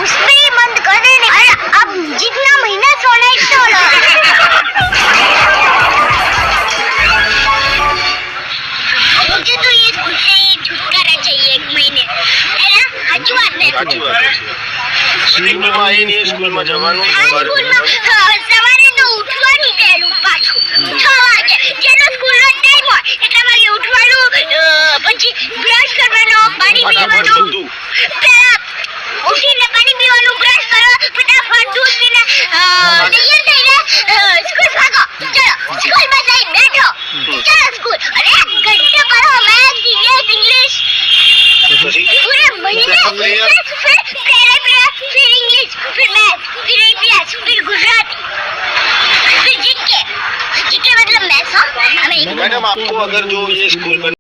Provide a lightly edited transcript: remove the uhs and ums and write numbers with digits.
उसमें ही बंद कर देने। अरे अब जितना महीना सोना इतना लो। मुझे तो ये स्कूल से छुटकारा चाहिए 1 महीने, है ना? अच्छी बात है। સ્કૂલ માં આવી નહીં, સ્કૂલ માં જવાનું આ સ્કૂલમાં સવારે તો ઉઠવાનું પહેલું પાછું 6 વાગે, જેનો સ્કૂલનો ટાઈમ હોય એટલા વાગે ઉઠવાનું, પછી બ્રશ કરવાનો, પાણી પીવાનું, પહેલા ઉઠીને પાણી પીવાનું, બ્રશ કરો, ફટાફટ દૂધ પીને તૈયાર થઈને સ્કૂલ ભાગો. ચલો સ્કૂલમાં જઈ બેઠો, ચલો સ્કૂલ. અરે ઘંટો કરો મેથ્સ, ઇંગ્લિશ पूरे महीने फिर फिर इंग्लिश, फिर मैथ, फिर इतिहास, फिर गुजराती, फिर जीके मतलब मैथ्स। मैडम आपको अगर जो ये स्कूल